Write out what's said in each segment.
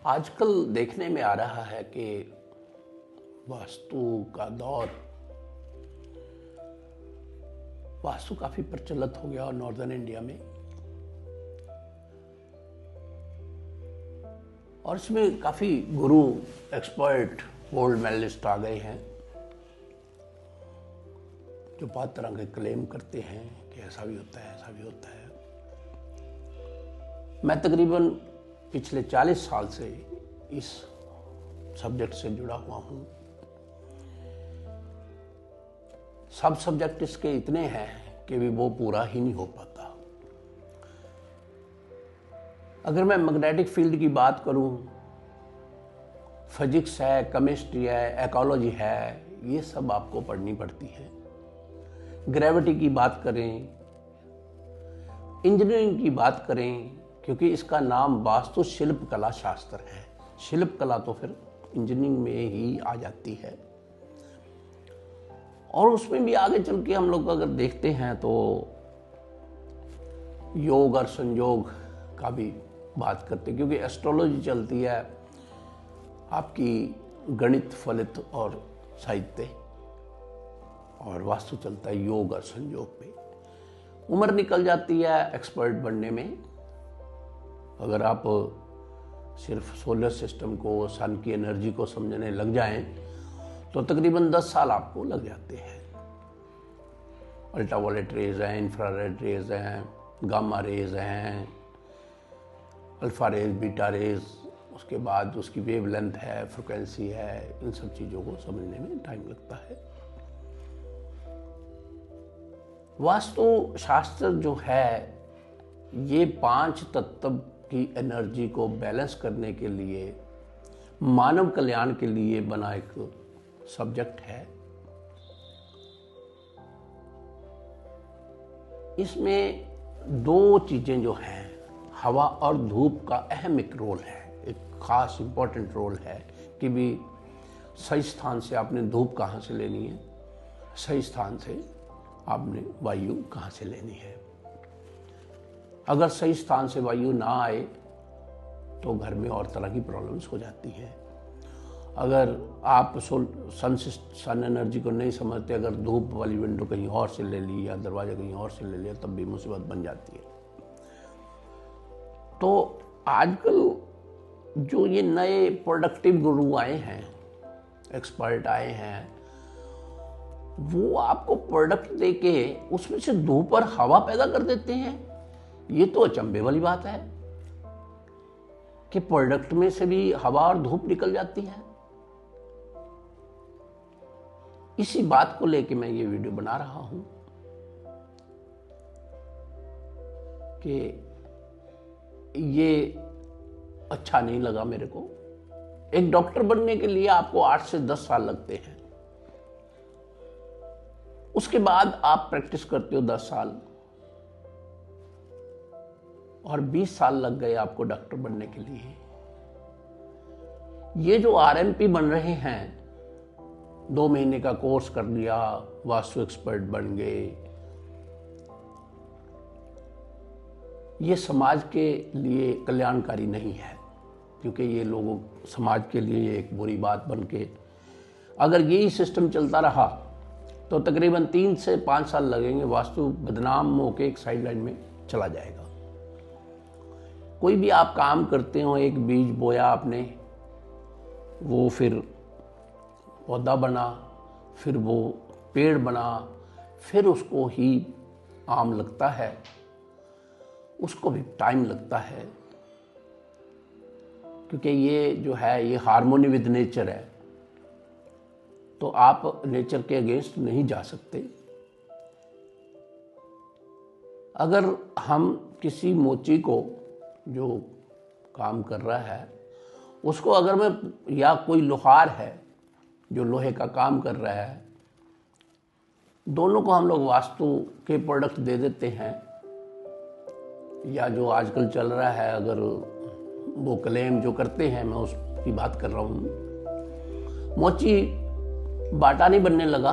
आजकल देखने में आ रहा है कि वास्तु का दौर वास्तु काफी प्रचलित हो गया और नॉर्दर्न इंडिया में, और इसमें काफी गुरु एक्सपर्ट गोल्ड मेडलिस्ट आ गए हैं जो बहुत तरह के क्लेम करते हैं कि ऐसा भी होता है, ऐसा भी होता है। मैं तकरीबन पिछले 40 साल से इस सब्जेक्ट से जुड़ा हुआ हूं। सब सब्जेक्ट इसके इतने हैं कि भी वो पूरा ही नहीं हो पाता। अगर मैं मैग्नेटिक फील्ड की बात करूं, फिजिक्स है, केमिस्ट्री है, इकोलॉजी है, ये सब आपको पढ़नी पड़ती है। ग्रेविटी की बात करें, इंजीनियरिंग की बात करें, क्योंकि इसका नाम वास्तु शिल्प कला शास्त्र है। शिल्प कला तो फिर इंजीनियरिंग में ही आ जाती है। और उसमें भी आगे चल के हम लोग अगर देखते हैं तो योग और संयोग का भी बात करते हैं, क्योंकि एस्ट्रोलॉजी चलती है आपकी गणित, फलित और साहित्य, और वास्तु चलता है योग और संयोग पे। उम्र निकल जाती है एक्सपर्ट बनने में। अगर आप सिर्फ सोलर सिस्टम को, सन की एनर्जी को समझने लग जाएं तो तकरीबन 10 साल आपको लग जाते हैं। अल्ट्रावायलेट रेज हैं, इंफ्रारेड रेज हैं, गामा रेज हैं, अल्फा रेज, बीटा रेज, उसके बाद उसकी वेवलेंथ है, फ्रिक्वेंसी है, इन सब चीज़ों को समझने में टाइम लगता है। वास्तु शास्त्र जो है ये 5 तत्व की एनर्जी को बैलेंस करने के लिए, मानव कल्याण के लिए बना एक सब्जेक्ट है। इसमें 2 चीजें जो हैं, हवा और धूप का अहम एक रोल है, एक खास इंपॉर्टेंट रोल है कि भी सही स्थान से आपने धूप कहाँ से लेनी है, सही स्थान से आपने वायु कहाँ से लेनी है। अगर सही स्थान से वायु ना आए तो घर में और तरह की प्रॉब्लम्स हो जाती हैं। अगर आप सन एनर्जी को नहीं समझते, अगर धूप वाली विंडो कहीं और से ले ली या दरवाजा कहीं और से ले लिया, तब भी मुसीबत बन जाती है। तो आजकल जो ये नए प्रोडक्टिव गुरु आए हैं, एक्सपर्ट आए हैं, वो आपको प्रोडक्ट देके उसमें से धूप और हवा पैदा कर देते हैं। ये तो अचंभे वाली बात है कि प्रोडक्ट में से भी हवा और धूप निकल जाती है। इसी बात को लेके मैं ये वीडियो बना रहा हूं कि ये अच्छा नहीं लगा मेरे को। एक डॉक्टर बनने के लिए आपको 8 से 10 साल लगते हैं। उसके बाद आप प्रैक्टिस करते हो 10 साल, और 20 साल लग गए आपको डॉक्टर बनने के लिए। ये जो आरएमपी बन रहे हैं, 2 महीने का कोर्स कर लिया, वास्तु एक्सपर्ट बन गए, ये समाज के लिए कल्याणकारी नहीं है। क्योंकि ये लोगों समाज के लिए एक बुरी बात बन के, अगर यही सिस्टम चलता रहा तो तकरीबन 3 से 5 साल लगेंगे, वास्तु बदनाम होकर एक साइड लाइन में चला जाएगा। कोई भी आप काम करते हो, एक बीज बोया आपने, वो फिर पौधा बना, फिर वो पेड़ बना, फिर उसको ही आम लगता है, उसको भी टाइम लगता है। क्योंकि ये जो है ये हार्मोनी विद नेचर है, तो आप नेचर के अगेंस्ट नहीं जा सकते। अगर हम किसी मोची को जो काम कर रहा है उसको, अगर मैं, या कोई लोहार है जो लोहे का काम कर रहा है, दोनों को हम लोग वास्तु के प्रोडक्ट दे देते हैं, या जो आजकल चल रहा है, अगर वो क्लेम जो करते हैं, मैं उसकी बात कर रहा हूँ। मोची बाटा नहीं बनने लगा,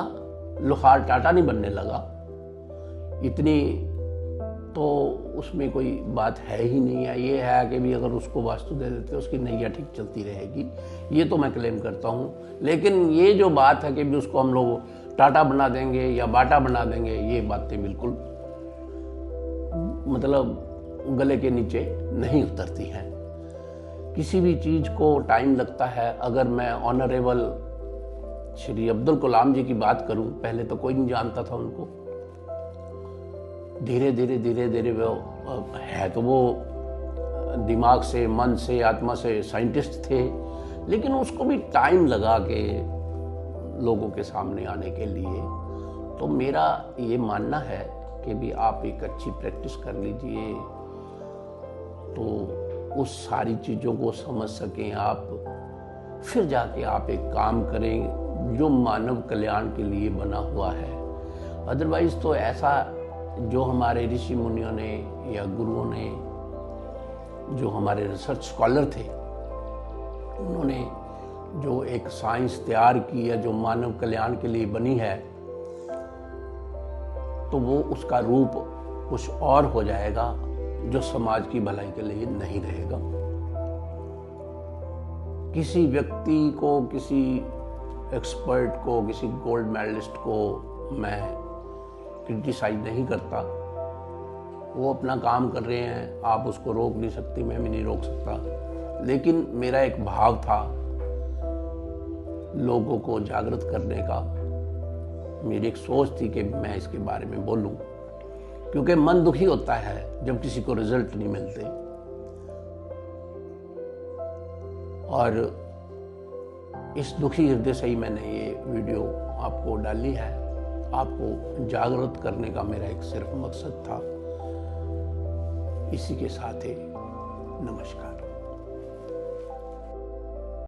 लोहार टाटा नहीं बनने लगा। इतनी तो उसमें कोई बात है ही नहीं है। ये है कि भी अगर उसको वास्तु दे देते उसकी नैया ठीक चलती रहेगी, ये तो मैं क्लेम करता हूँ। लेकिन ये जो बात है कि भी उसको हम लोग टाटा बना देंगे या बाटा बना देंगे, ये बातें बिल्कुल मतलब गले के नीचे नहीं उतरती हैं। किसी भी चीज़ को टाइम लगता है। अगर मैं ऑनरेबल श्री अब्दुल कलाम जी की बात करूं, पहले तो कोई नहीं जानता था उनको। धीरे धीरे वो है तो वो दिमाग से, मन से, आत्मा से साइंटिस्ट थे, लेकिन उसको भी टाइम लगा के लोगों के सामने आने के लिए। तो मेरा ये मानना है कि भी आप एक अच्छी प्रैक्टिस कर लीजिए तो उस सारी चीज़ों को समझ सकें आप, फिर जाके आप एक काम करें जो मानव कल्याण के लिए बना हुआ है। अदरवाइज तो ऐसा जो हमारे ऋषि मुनियों ने या गुरुओं ने, जो हमारे रिसर्च स्कॉलर थे, उन्होंने जो एक साइंस तैयार की है जो मानव कल्याण के लिए बनी है, तो वो उसका रूप कुछ और हो जाएगा जो समाज की भलाई के लिए नहीं रहेगा। किसी व्यक्ति को, किसी एक्सपर्ट को, किसी गोल्ड मेडलिस्ट को मैं क्रिटिसाइज नहीं करता। वो अपना काम कर रहे हैं, आप उसको रोक नहीं सकती, मैं भी नहीं रोक सकता। लेकिन मेरा एक भाव था लोगों को जागृत करने का। मेरी एक सोच थी कि मैं इसके बारे में बोलूं, क्योंकि मन दुखी होता है जब किसी को रिजल्ट नहीं मिलते। और इस दुखी हृदय से ही मैंने ये वीडियो आपको डाली है। आपको जागृत करने का मेरा एक सिर्फ मकसद था। इसी के साथ ही नमस्कार।